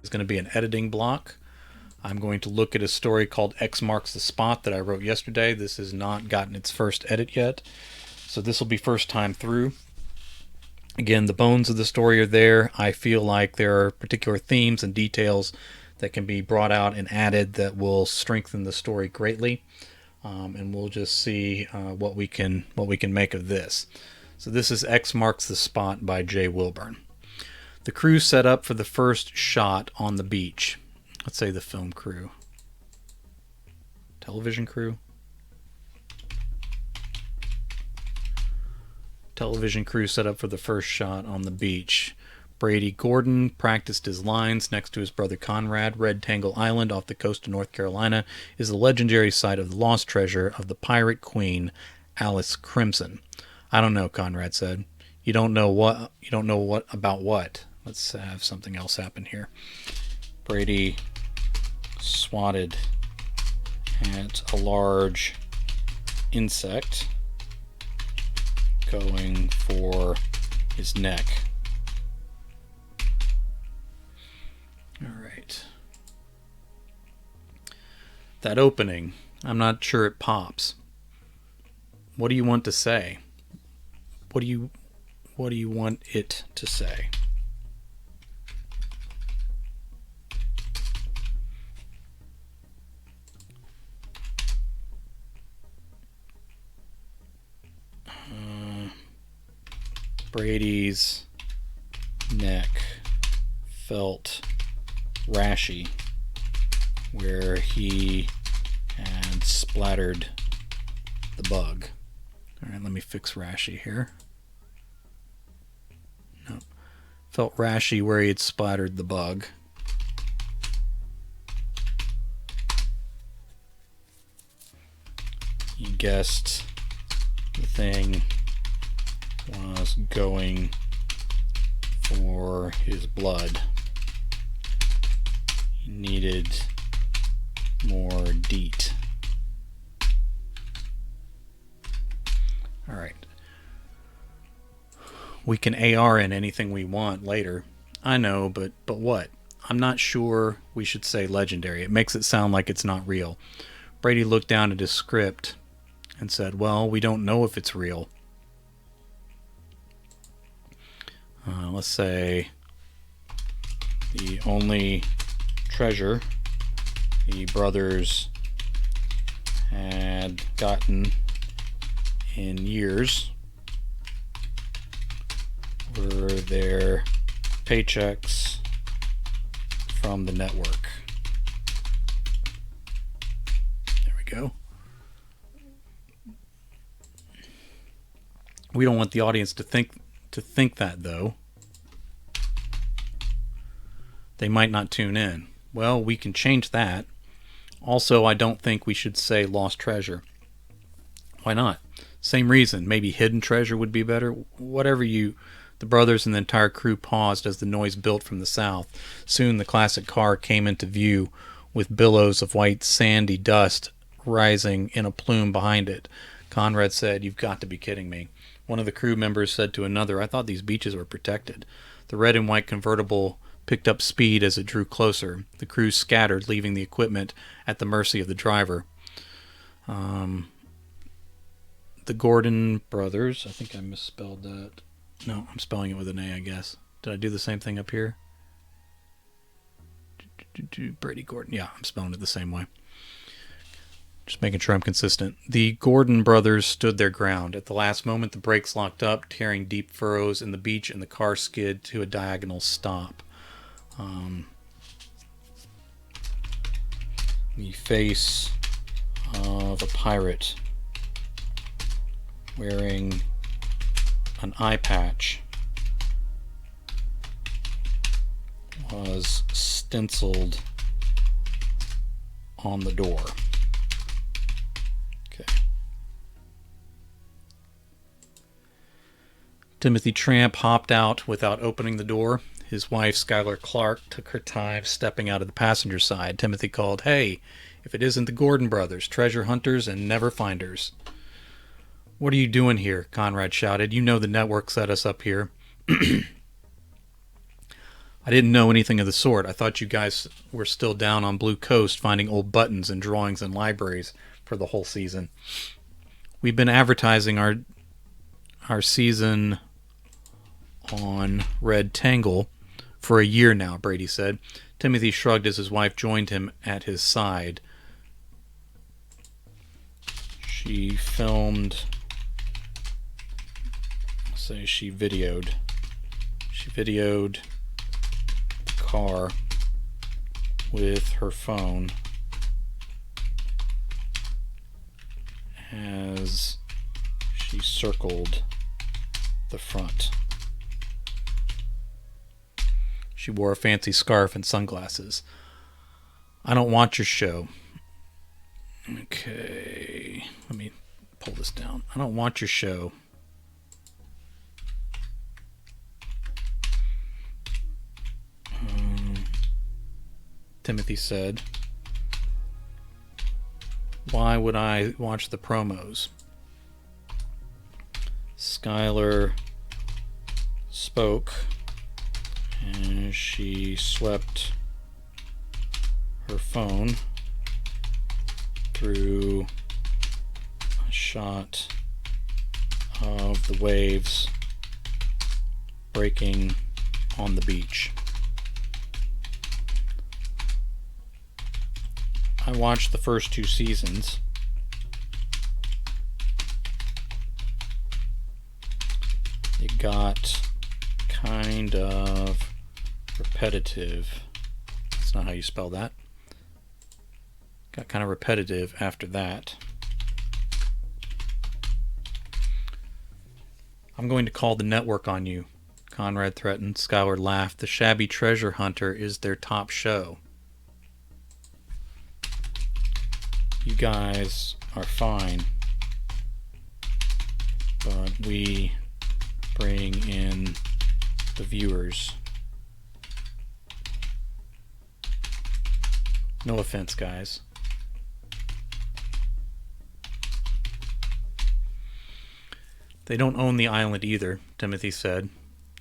is going to be an editing block. I'm going to look at a story called X Marks the Spot that I wrote yesterday. This has not gotten its first edit yet, so this will be first time through. Again, the bones of the story are there. I feel like there are particular themes and details that can be brought out and added that will strengthen the story greatly. And we'll just see what we can make of this. So this is X Marks the Spot by Jay Wilburn. The crew set up for the first shot on the beach. Let's say the film crew. Television crew? Television crew set up for the first shot on the beach. Brady Gordon practiced his lines next to his brother Conrad. Red Tangle Island off the coast of North Carolina is the legendary site of the lost treasure of the pirate queen, Alice Crimson. I don't know, Conrad said. You don't know what about what? Let's have something else happen here. Brady swatted at a large insect going for his neck. All right. That opening, I'm not sure it pops. What do you want to say? What do you want it to say? Brady's neck felt rashy where he had splattered the bug. All right, let me fix rashy here. No, felt rashy where he had splattered the bug. You guessed the thing was going for his blood. He needed more DEET. All right. We can AR in anything we want later. I know, but what? I'm not sure we should say legendary. It makes it sound like it's not real. Brady looked down at his script and said, well, we don't know if it's real. Let's say the only treasure the brothers had gotten in years were their paychecks from the network. There we go. We don't want the audience to think that, though. They might not tune in. Well, we can change that. Also, I don't think we should say lost treasure. Why not? Same reason. Maybe hidden treasure would be better. Whatever you... The brothers and the entire crew paused as the noise built from the south. Soon the classic car came into view with billows of white sandy dust rising in a plume behind it. Conrad said, "You've got to be kidding me." One of the crew members said to another, "I thought these beaches were protected." The red and white convertible picked up speed as it drew closer. The crew scattered, leaving the equipment at the mercy of the driver. The Gordon brothers, I think I misspelled that. No, I'm spelling it with an A, I guess. Did I do the same thing up here? Brady Gordon. Yeah, I'm spelling it the same way. Just making sure I'm consistent. The Gordon brothers stood their ground. At the last moment, the brakes locked up, tearing deep furrows in the beach, and the car skid to a diagonal stop. The face of a pirate wearing an eye patch was stenciled on the door. Okay. Timothy Tramp hopped out without opening the door. His wife, Skylar Clark, took her time stepping out of the passenger side. Timothy called, "Hey, if it isn't the Gordon brothers, treasure hunters and never finders." "What are you doing here?" Conrad shouted. "You know the network set us up here." I didn't know anything of the sort. I thought you guys were still down on Blue Coast finding old buttons and drawings in libraries for the whole season. We've been advertising our season on Red Tangle for a year now, Brady said. Timothy shrugged as his wife joined him at his side. She filmed... She videoed the car with her phone as she circled the front. She wore a fancy scarf and sunglasses. I don't want your show. Okay, let me pull this down. I don't want your show. Timothy said. Why would I watch the promos? Skylar spoke and she swept her phone through a shot of the waves breaking on the beach. I watched the first 2 seasons. It got kind of repetitive. That's not how you spell that. Got kind of repetitive after that. I'm going to call the network on you, Conrad threatened. Skylar laughed. The Shabby Treasure Hunter is their top show. You guys are fine, but we bring in the viewers. No offense, guys. They don't own the island either, Timothy said.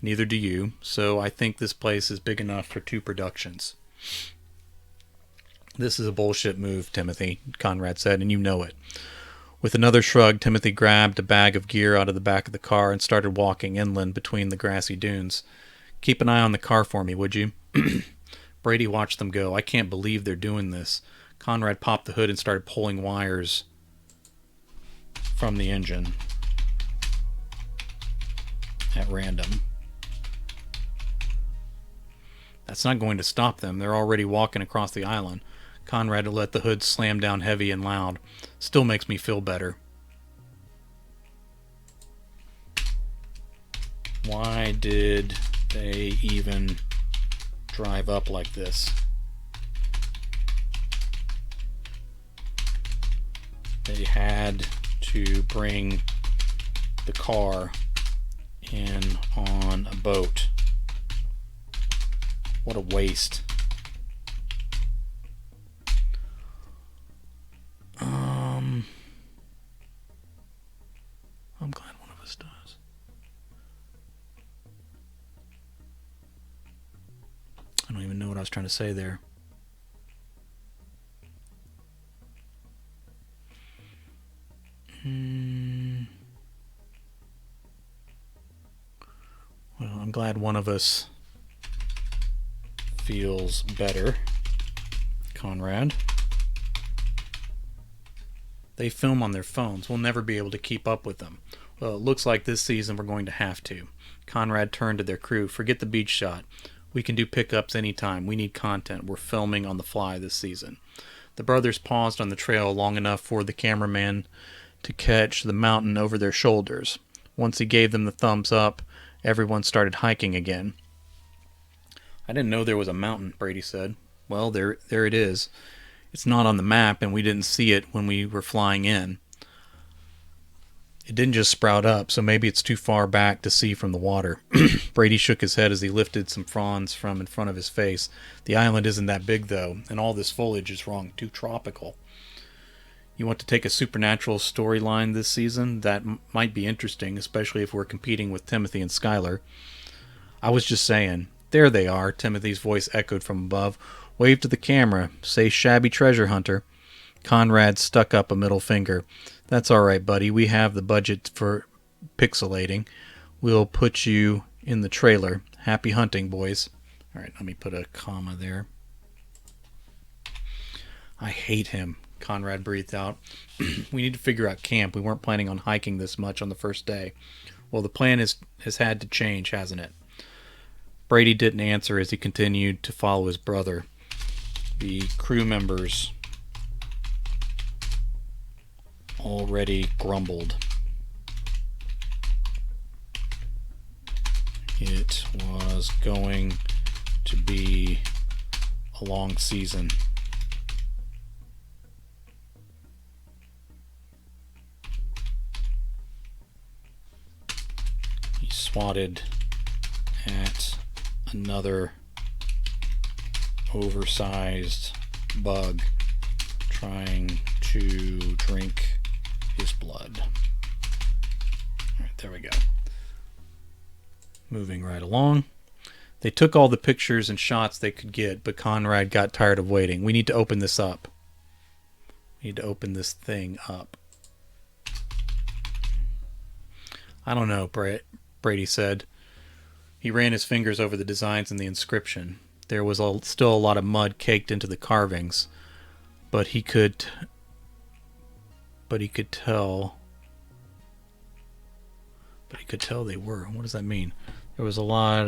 Neither do you, so I think this place is big enough for 2 productions. This is a bullshit move, Timothy, Conrad said, and you know it. With another shrug, Timothy grabbed a bag of gear out of the back of the car and started walking inland between the grassy dunes. Keep an eye on the car for me, would you? Brady watched them go. I can't believe they're doing this. Conrad popped the hood and started pulling wires from the engine at random. That's not going to stop them. They're already walking across the island. Conrad let the hood slam down heavy and loud. Still makes me feel better. Why did they even drive up like this? They had to bring the car in on a boat. What a waste. I'm glad one of us does. I don't even know what I was trying to say there. Well, I'm glad one of us feels better. Conrad. They film on their phones. We'll never be able to keep up with them. Well, it looks like this season we're going to have to. Conrad turned to their crew. Forget the beach shot. We can do pickups anytime. We need content. We're filming on the fly this season. The brothers paused on the trail long enough for the cameraman to catch the mountain over their shoulders. Once he gave them the thumbs up, everyone started hiking again. I didn't know there was a mountain, Brady said. Well, there it is. It's not on the map, and we didn't see it when we were flying in. It didn't just sprout up, so maybe it's too far back to see from the water. Brady shook his head as he lifted some fronds from in front of his face. The island isn't that big, though, and all this foliage is wrong. Too tropical. You want to take a supernatural storyline this season? That might be interesting, especially if we're competing with Timothy and Skylar. I was just saying, There they are, Timothy's voice echoed from above. Wave to the camera. Say shabby treasure hunter. Conrad stuck up a middle finger. That's all right, buddy. We have the budget for pixelating. We'll put you in the trailer. Happy hunting, boys. All right, let me put a comma there. I hate him, Conrad breathed out. We need to figure out camp. We weren't planning on hiking this much on the first day. Well, the plan has had to change, hasn't it? Brady didn't answer as he continued to follow his brother. The crew members already grumbled. It was going to be a long season. He swatted at another oversized bug trying to drink his blood. All right, there we go. Moving right along. They took all the pictures and shots they could get, but Conrad got tired of waiting. We need to open this up. We need to open this thing up. I don't know, Brady said. He ran his fingers over the designs and the inscription. There was still a lot of mud caked into the carvings, but he could tell they were. What does that mean? There was a lot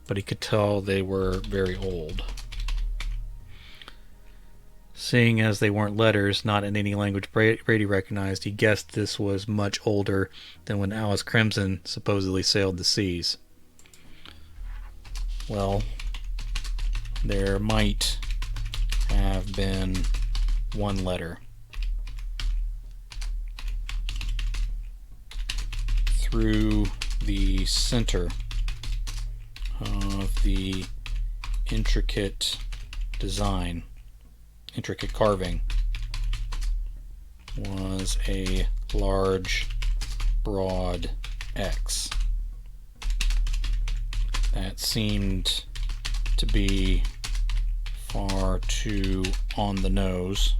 but he could tell they were very old. Seeing as they weren't letters, not in any language Brady recognized, he guessed this was much older than when Alice Crimson supposedly sailed the seas. Well, there might have been one letter. Through the center of the intricate carving, was a large, broad X. That seemed to be far too on the nose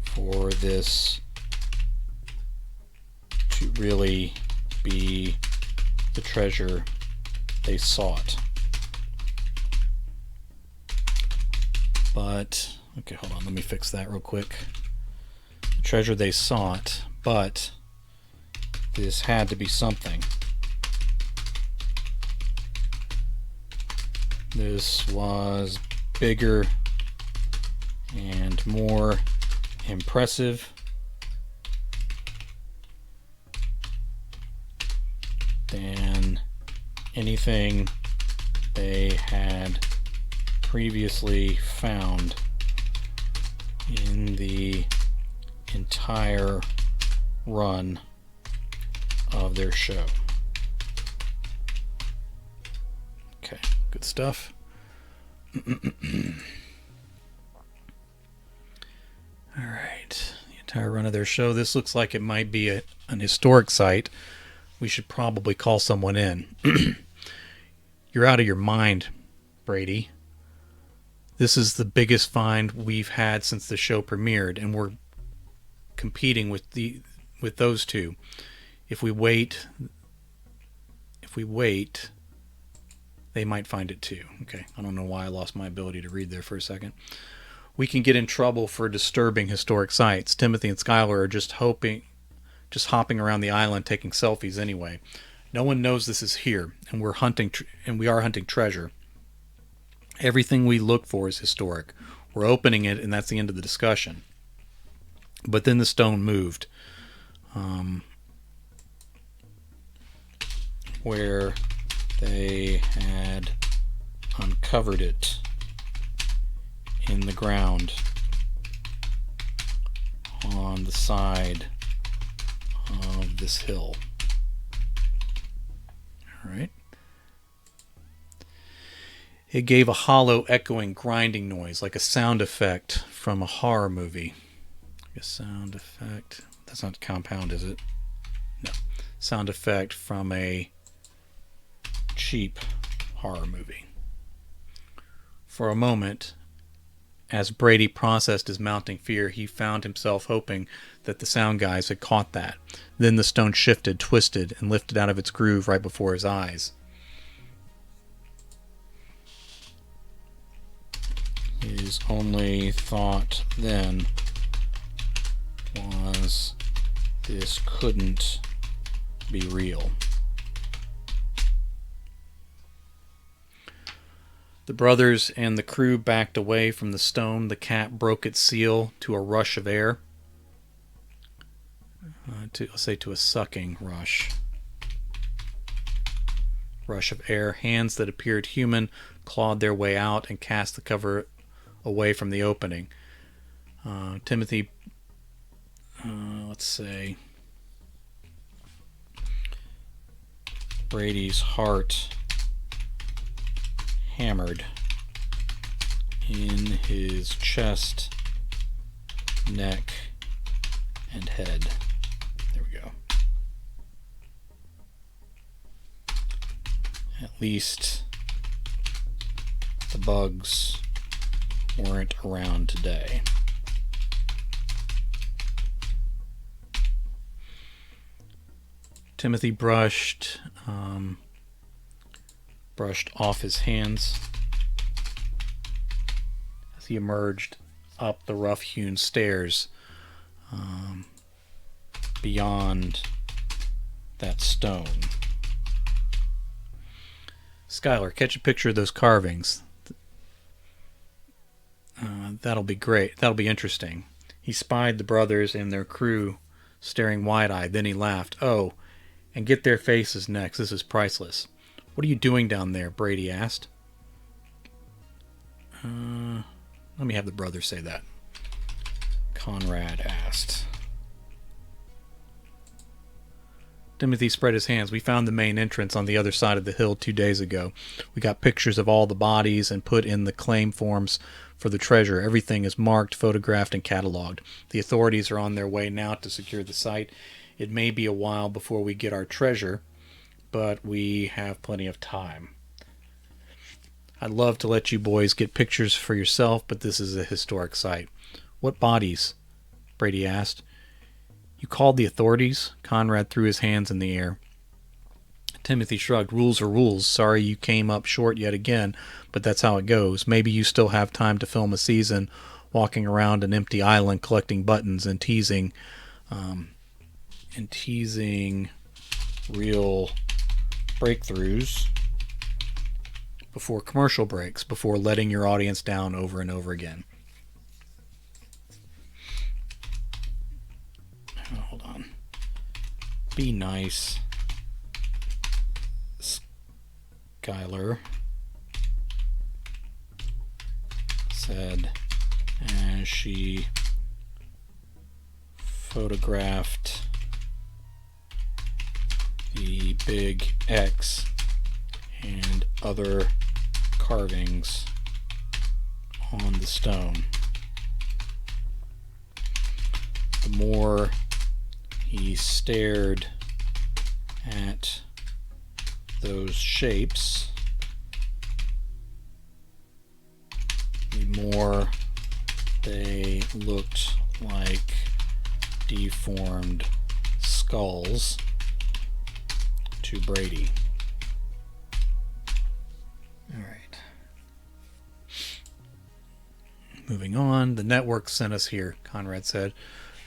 for this to really be the treasure they sought. But, okay, hold on, let me fix that real quick. The treasure they sought, but this had to be something. This was bigger and more impressive than anything they had previously found in the entire run of their show. Okay, good stuff. All right, the entire run of their show. This looks like it might be an historic site. We should probably call someone in. You're out of your mind, Brady. This is the biggest find we've had since the show premiered, and we're competing with those two. If we wait, they might find it too. Okay, I don't know why I lost my ability to read there for a second. We can get in trouble for disturbing historic sites. Timothy and Skylar are just hopping around the island taking selfies anyway. No one knows this is here, and we are hunting treasure. Everything we look for is historic. We're opening it, and that's the end of the discussion. But then the stone moved. Where they had uncovered it in the ground on the side of this hill. All right. It gave a hollow, echoing, grinding noise, like a sound effect from a horror movie. A sound effect. That's not compound, is it? No. sound effect from a cheap horror movie. For a moment, as Brady processed his mounting fear, he found himself hoping that the sound guys had caught that. Then the stone shifted, twisted, and lifted out of its groove right before his eyes. His only thought then was, this couldn't be real. The brothers and the crew backed away from the stone. The cat broke its seal to a rush of air. To a sucking rush. Rush of air. Hands that appeared human clawed their way out and cast the cover away from the opening. Timothy, let's say, Brady's heart hammered in his chest, neck, and head. There we go. At least the bugs weren't around today. Timothy brushed off his hands as he emerged up the rough-hewn stairs beyond that stone. Skylar, catch a picture of those carvings. That'll be great. That'll be interesting. He spied the brothers and their crew staring wide-eyed. Then he laughed. Oh, and get their faces next. This is priceless. What are you doing down there? Brady asked. Let me have the brothers say that. Conrad asked. Timothy spread his hands. We found the main entrance on the other side of the hill 2 days ago. We got pictures of all the bodies and put in the claim forms for the treasure. Everything is marked, photographed, and cataloged. The authorities are on their way now to secure the site. It may be a while before we get our treasure, but we have plenty of time. I'd love to let you boys get pictures for yourself, but this is a historic site. What bodies? Brady asked. You called the authorities? Conrad threw his hands in the air. Timothy shrugged. Rules are rules. Sorry you came up short yet again, but that's how it goes. Maybe you still have time to film a season walking around an empty island collecting buttons and teasing real breakthroughs before commercial breaks, before letting your audience down over and over again. Oh, hold on. Be nice, Skylar said as she photographed the big X and other carvings on the stone. The more he stared at those shapes, the more they looked like deformed skulls to Brady. All right. Moving on. The network sent us here, Conrad said.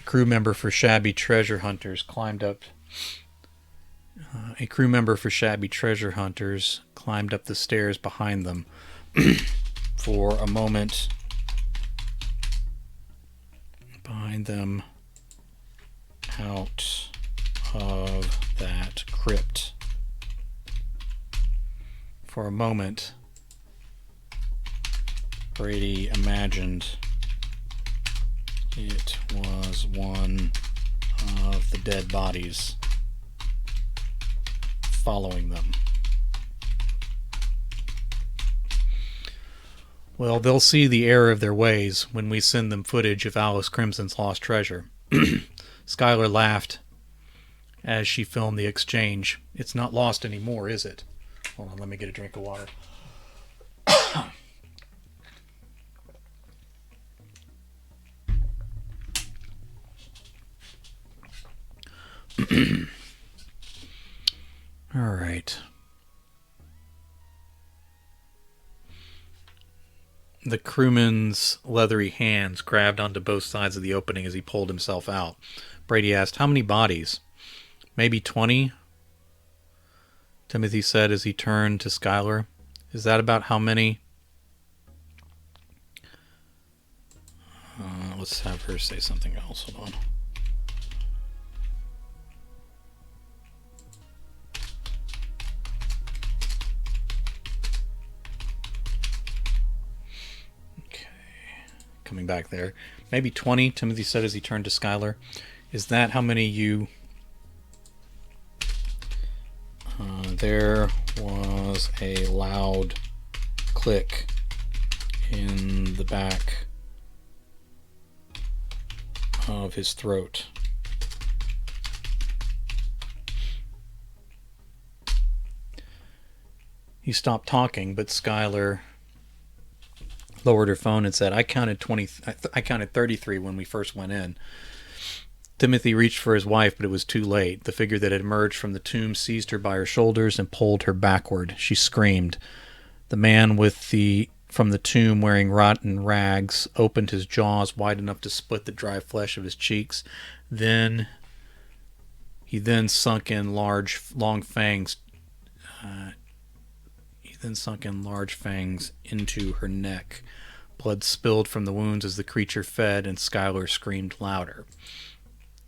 A crew member for Shabby Treasure Hunters climbed up the stairs behind them. For a moment, behind them, out of that crypt. For a moment, Brady imagined it was one of the dead bodies following them. Well, they'll see the error of their ways when we send them footage of Alice Crimson's lost treasure. Skylar laughed as she filmed the exchange. It's not lost anymore, is it? Hold on, let me get a drink of water. All right. The crewman's leathery hands grabbed onto both sides of the opening as he pulled himself out. Brady asked, "How many bodies?" "Maybe 20, Timothy said as he turned to Skylar. "Is that about how many?" Let's have her say something else. Hold on. Coming back there. "Maybe 20, Timothy said as he turned to Skylar. "Is that how many you..." There was a loud click in the back of his throat. He stopped talking, but Skylar lowered her phone and said, I counted 33 when we first went in." Timothy reached for his wife, but it was too late. The figure that had emerged from the tomb seized her by her shoulders and pulled her backward. She screamed. The man from the tomb wearing rotten rags opened his jaws wide enough to split the dry flesh of his cheeks. He then sunk in large fangs into her neck. Blood spilled from the wounds as the creature fed, and Skylar screamed louder.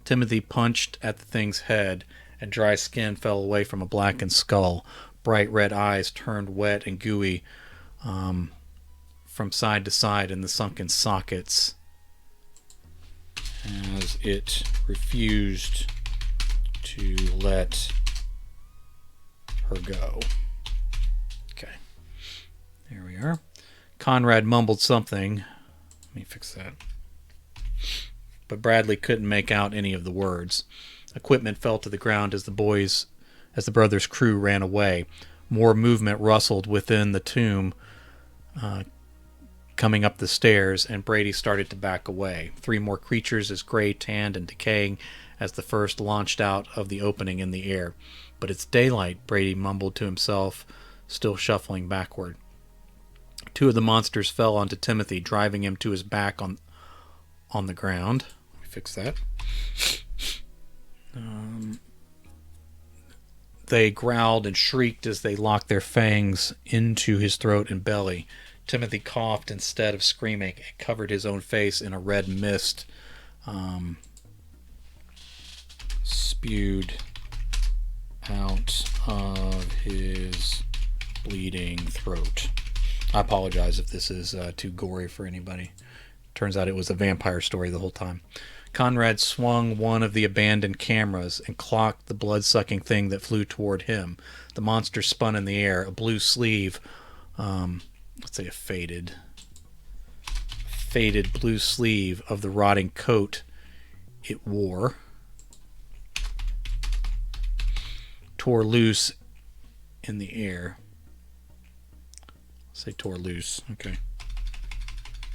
Timothy punched at the thing's head, and dry skin fell away from a blackened skull. Bright red eyes turned wet and gooey from side to side in the sunken sockets as it refused to let her go. Okay. There we are. Conrad mumbled something. Let me fix that. But Bradley couldn't make out any of the words. Equipment fell to the ground as the brothers' crew ran away. More movement rustled within the tomb, coming up the stairs, and Brady started to back away. 3 more creatures as gray, tanned, and decaying as the first launched out of the opening in the air. "But it's daylight," Brady mumbled to himself, still shuffling backward. 2 of the monsters fell onto Timothy, driving him to his back on the ground. Let me fix that. They growled and shrieked as they locked their fangs into his throat and belly. Timothy coughed instead of screaming and covered his own face in a red mist. Spewed out of his bleeding throat. I apologize if this is too gory for anybody. Turns out it was a vampire story the whole time. Conrad swung one of the abandoned cameras and clocked the blood-sucking thing that flew toward him. The monster spun in the air. A blue sleeve, let's say a faded blue sleeve of the rotting coat it wore, tore loose in the air. Say tore loose. Okay.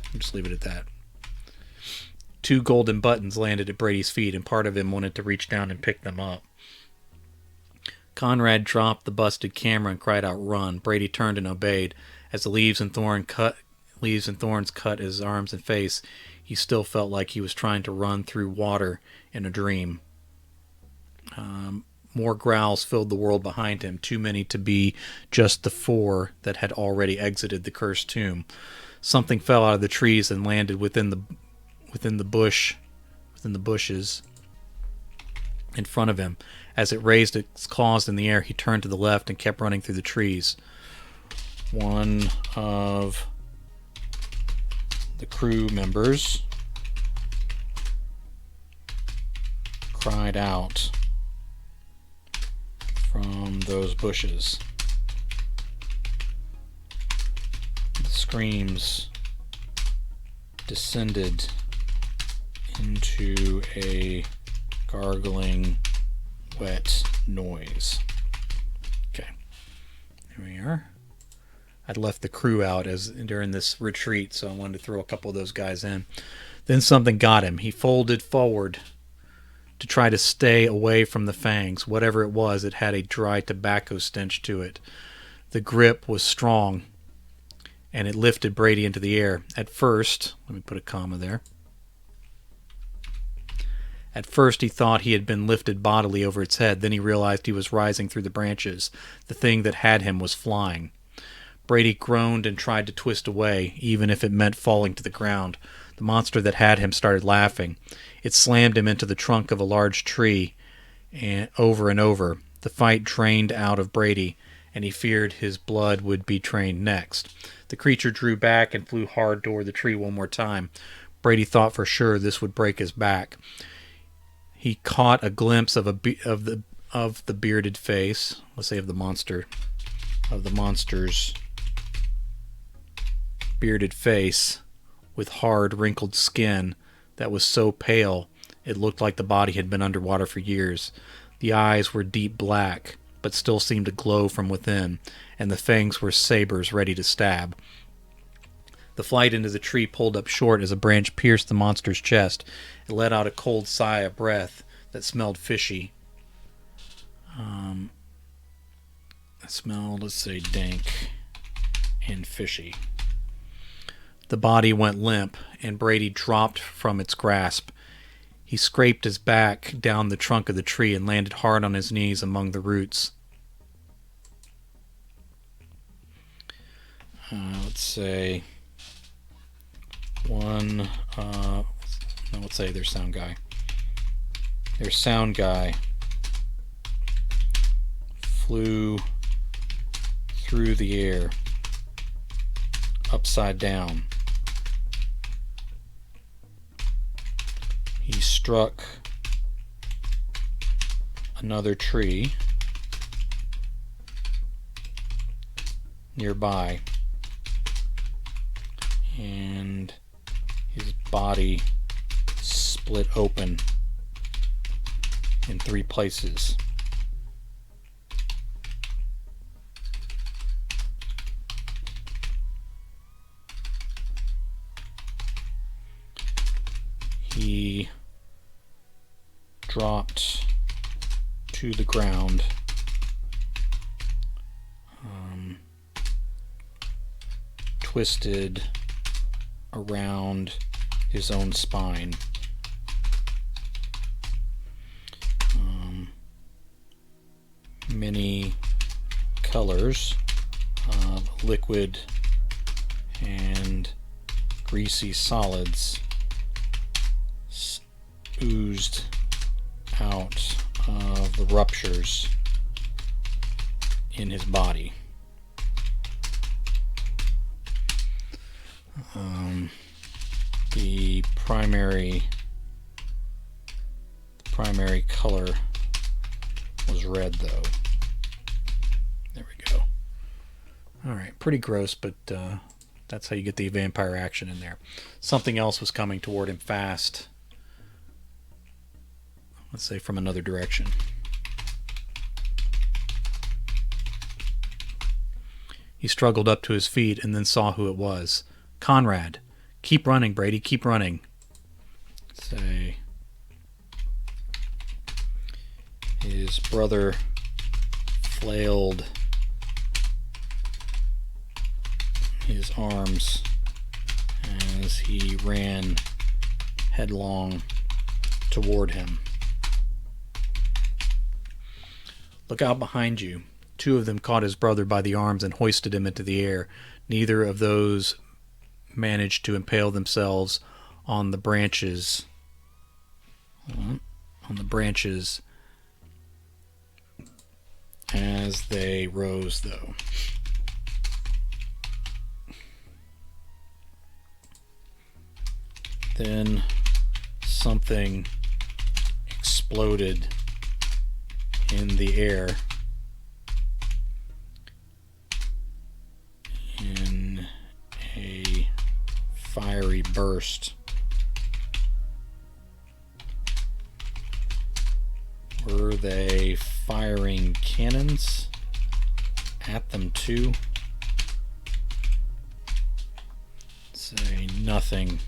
I'll just leave it at that. 2 golden buttons landed at Brady's feet, and part of him wanted to reach down and pick them up. Conrad dropped the busted camera and cried out, "Run!" Brady turned and obeyed. As the leaves and thorns cut his arms and face, he still felt like he was trying to run through water in a dream. More growls filled the world behind him, too many to be just the 4 that had already exited the cursed tomb. Something fell out of the trees and landed within the bushes in front of him. As it raised its claws in the air, he turned to the left and kept running through the trees. One of the crew members cried out from those bushes. The screams descended into a gargling wet noise. Okay, here we are. I'd left the crew out during this retreat, so I wanted to throw a couple of those guys in. Then something got him. He folded forward to try to stay away from the fangs. Whatever it was, it had a dry tobacco stench to it. The grip was strong, and it lifted Brady into the air. At first, let me put a comma there. At first, he thought he had been lifted bodily over its head. Then he realized he was rising through the branches. The thing that had him was flying. Brady groaned and tried to twist away, even if it meant falling to the ground. The monster that had him started laughing. It slammed him into the trunk of a large tree over and over. The fight drained out of Brady, and he feared his blood would be drained next. The creature drew back and flew hard toward the tree one more time. Brady thought for sure this would break his back. He caught a glimpse of the bearded face. Let's say of the monster's bearded face with hard, wrinkled skin that was so pale it looked like the body had been underwater for years. The eyes were deep black, but still seemed to glow from within, and the fangs were sabers ready to stab. The flight into the tree pulled up short as a branch pierced the monster's chest. It let out a cold sigh of breath that smelled fishy. It smelled, let's say, dank and fishy. The body went limp, and Brady dropped from its grasp. He scraped his back down the trunk of the tree and landed hard on his knees among the roots. Let's say let's say their sound guy. Their sound guy flew through the air, upside down. He struck another tree nearby, and his body split open in 3 places. He dropped to the ground, twisted around his own spine. Many colors of liquid and greasy solids oozed out of the ruptures in his body. The primary color was red, though. There we go. Alright, pretty gross, but that's how you get the vampire action in there. Something else was coming toward him fast. Let's say from another direction. He struggled up to his feet and then saw who it was. Conrad. Keep running, Brady. Keep running. Say his brother flailed his arms as he ran headlong toward him. Look out behind you. 2 of them caught his brother by the arms and hoisted him into the air. Neither of those managed to impale themselves on the branches. As they rose, though. Then something exploded in the air in a fiery burst. Were they firing cannons at them too? Say nothing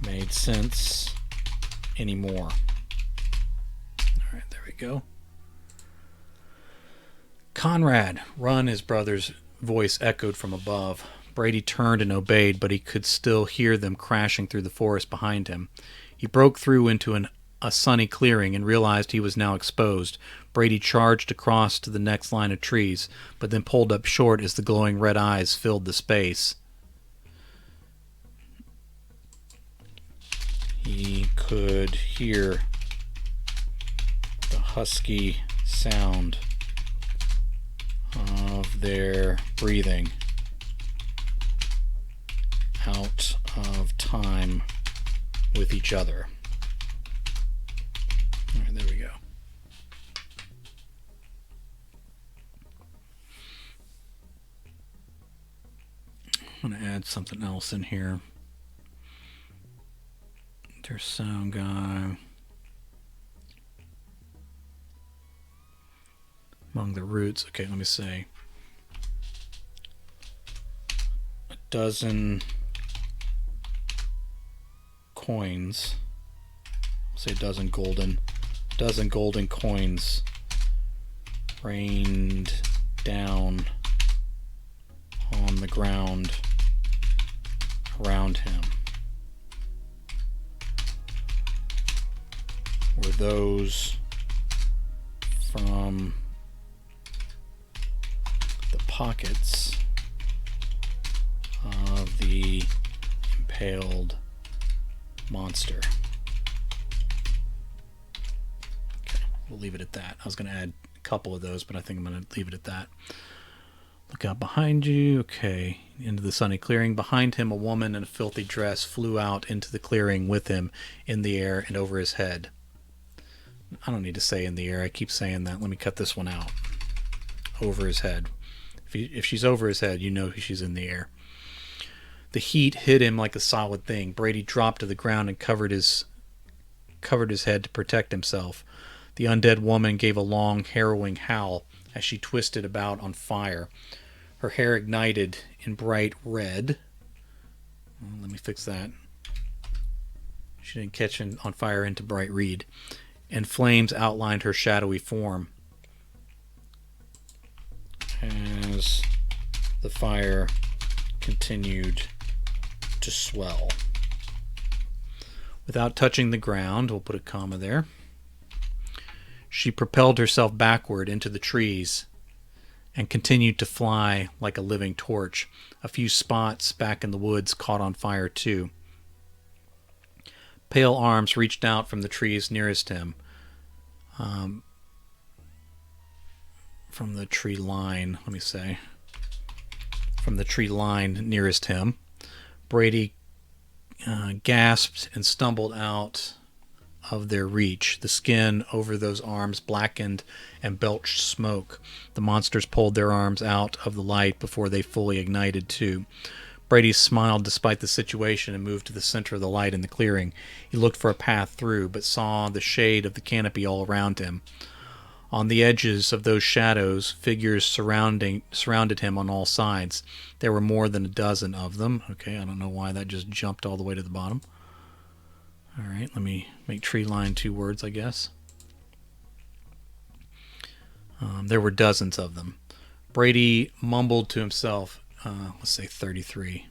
made sense anymore. Alright, there we go. Conrad, run, his brother's voice echoed from above. Brady turned and obeyed, but he could still hear them crashing through the forest behind him. He broke through into a sunny clearing and realized he was now exposed. Brady charged across to the next line of trees, but then pulled up short as the glowing red eyes filled the space. He could hear the husky sound of their breathing out of time with each other. All right, there we go. I'm going to add something else in here. There's sound guy. Among the roots. Okay, let me say. A dozen coins. I'll say a dozen golden coins rained down on the ground around him. Were those from the pockets of the impaled monster? Okay, we'll leave it at that. I was going to add a couple of those, but I think I'm going to leave it at that. Look out behind you. Okay, into the sunny clearing. Behind him, a woman in a filthy dress flew out into the clearing with him in the air and over his head. I don't need to say in the air. I keep saying that. Let me cut this one out. Over his head. If she's over his head, you know she's in the air. The heat hit him like a solid thing. Brady dropped to the ground and covered his head to protect himself. The undead woman gave a long, harrowing howl as she twisted about on fire. Her hair ignited in bright red. Well, let me fix that. She didn't catch on fire into bright red. And flames outlined her shadowy form as the fire continued to swell. Without touching the ground, we'll put a comma there, she propelled herself backward into the trees and continued to fly like a living torch. A few spots back in the woods caught on fire too. Pale arms reached out from the trees nearest him. From the tree line, from the tree line nearest him. Brady gasped and stumbled out of their reach. The skin over those arms blackened and belched smoke. The monsters pulled their arms out of the light before they fully ignited too. Brady smiled despite the situation and moved to the center of the light in the clearing. He looked for a path through, but saw the shade of the canopy all around him. On the edges of those shadows, figures surrounded him on all sides. There were more than a dozen of them. Okay, I don't know why that just jumped all the way to the bottom. All right, let me make tree line 2 words, I guess. There were dozens of them. Brady mumbled to himself, let's say 33.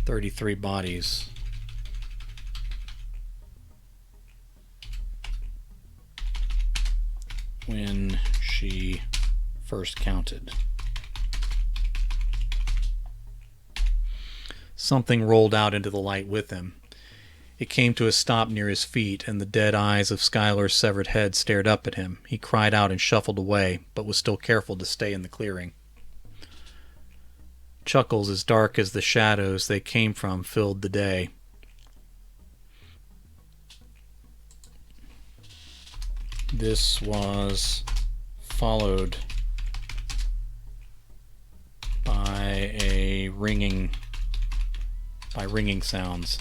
33 bodies. When she first counted. Something rolled out into the light with him. It came to a stop near his feet, and the dead eyes of Skylar's severed head stared up at him. He cried out and shuffled away, but was still careful to stay in the clearing. Chuckles as dark as the shadows they came from filled the day. This was followed by ringing sounds.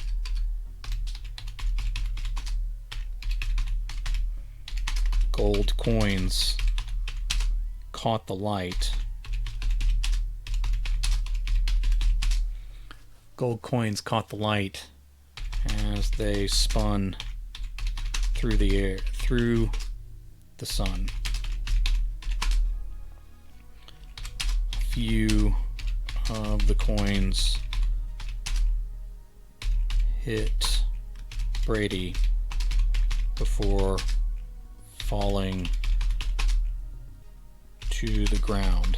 Gold coins caught the light. Gold coins caught the light as they spun through the air, through the sun. A few of the coins hit Brady before falling to the ground.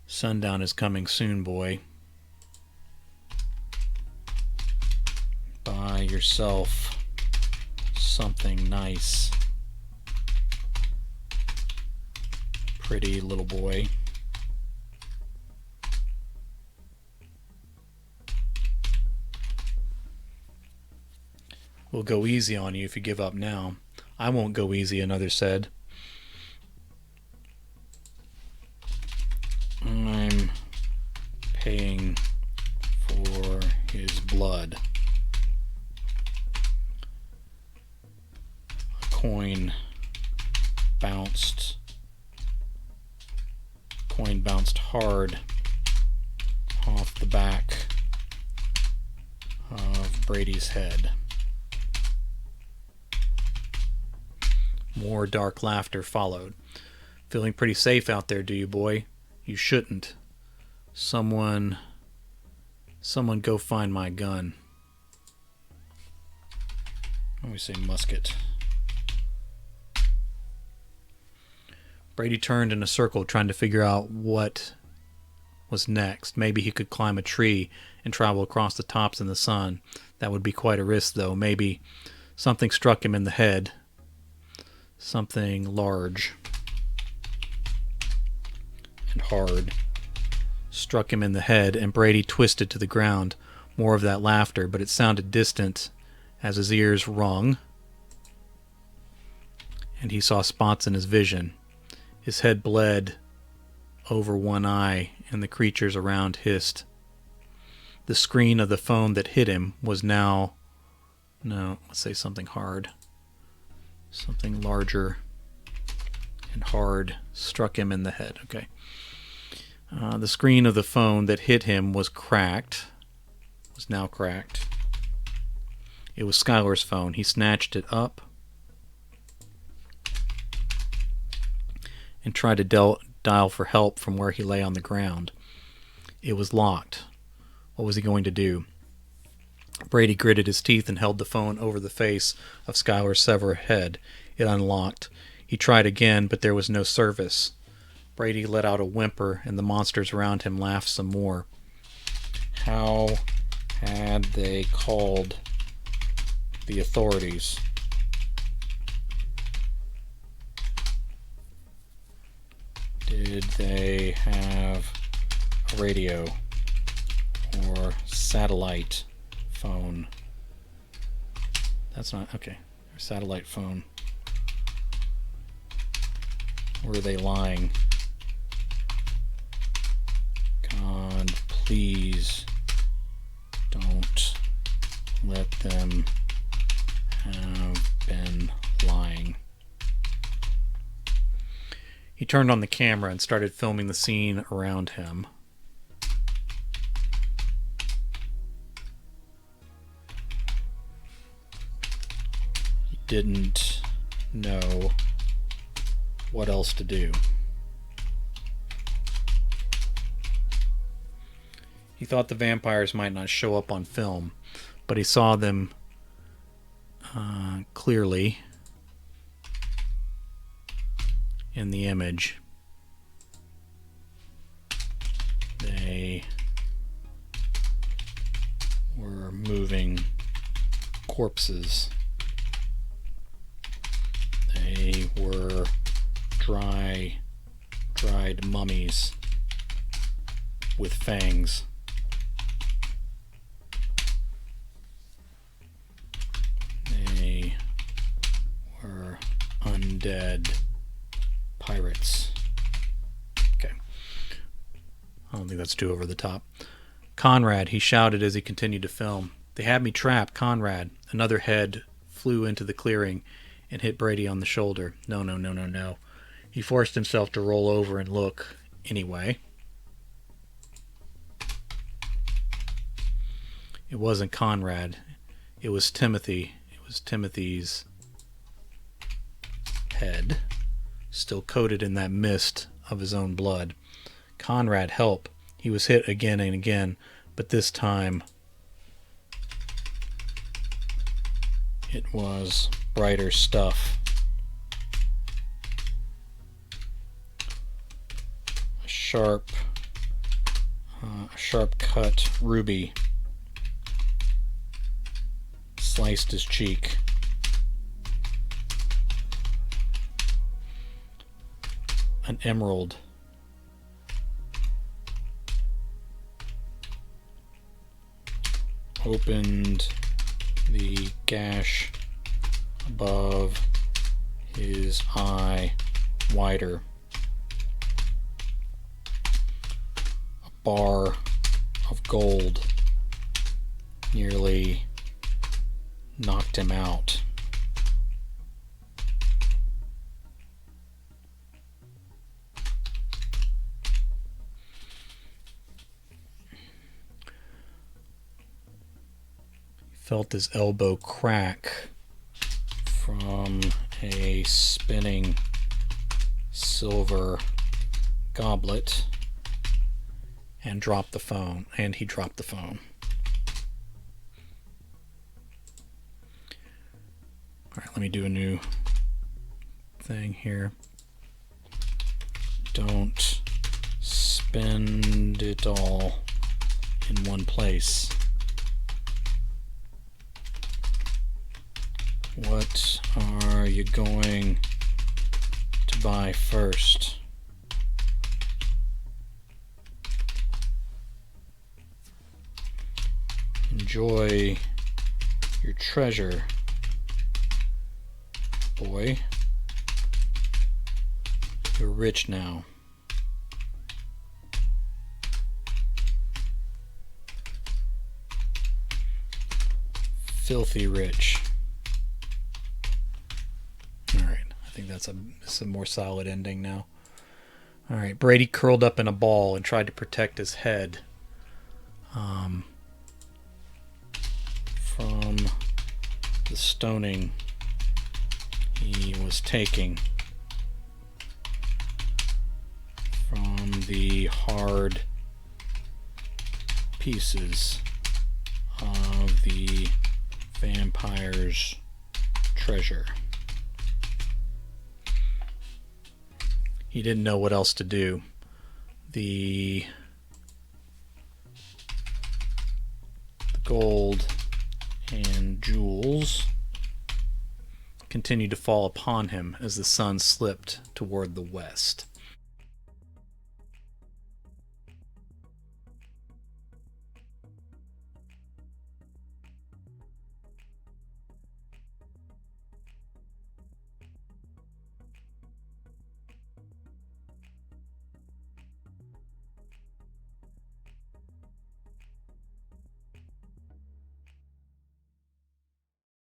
Sundown is coming soon, boy. Buy yourself something nice, pretty little boy. We'll go easy on you if you give up now. I won't go easy, another said. I'm paying for his blood. A coin bounced hard off the back of Brady's head. More dark laughter followed. Feeling pretty safe out there, do you, boy? You shouldn't. Someone go find my gun. Let me say musket. Brady turned in a circle trying to figure out what was next. Maybe he could climb a tree and travel across the tops in the sun. That would be quite a risk, though. Maybe something struck him in the head. Something large and hard struck him in the head, and Brady twisted to the ground. More of that laughter, but it sounded distant as his ears rung, and he saw spots in his vision. His head bled over one eye, and the creatures around hissed. The screen of the phone that hit him was now... No, let's say something hard. Something larger and hard struck him in the head. Okay. The screen of the phone that hit him was cracked. Was now cracked. It was Skylar's phone. He snatched it up and tried to dial for help from where he lay on the ground. It was locked. What was he going to do? Brady gritted his teeth and held the phone over the face of Skylar's severed head. It unlocked. He tried again, but there was no service. Brady let out a whimper, and the monsters around him laughed some more. How had they called the authorities? Did they have a radio or satellite phone? That's not okay. Satellite phone. Were they lying? God, please don't let them have been lying. He turned on the camera and started filming the scene around him. He didn't know what else to do. He thought the vampires might not show up on film, but he saw them clearly in the image. They were moving corpses. They were dried mummies with fangs. They were undead pirates. Okay. I don't think that's too over the top. Conrad, he shouted as he continued to film. They had me trapped, Conrad. Another head flew into the clearing and hit Brady on the shoulder. No, no, no, no, no. He forced himself to roll over and look anyway. It wasn't Conrad. It was Timothy. It was Timothy's head, still coated in that mist of his own blood. Conrad, help. He was hit again and again, but this time it was brighter stuff. A sharp cut ruby sliced his cheek. An emerald opened the gash above his eye wider. A bar of gold nearly knocked him out. He felt his elbow crack from a spinning silver goblet and dropped the phone, and he dropped the phone. All right, let me do a new thing here. Don't spend it all in one place. What are you going to buy first? Enjoy your treasure, boy. You're rich now. Filthy rich. Alright, I think that's a more solid ending now. Alright, Brady curled up in a ball and tried to protect his head from the stoning he was taking from the hard pieces of the vampire's treasure. He didn't know what else to do. The gold and jewels continued to fall upon him as the sun slipped toward the west.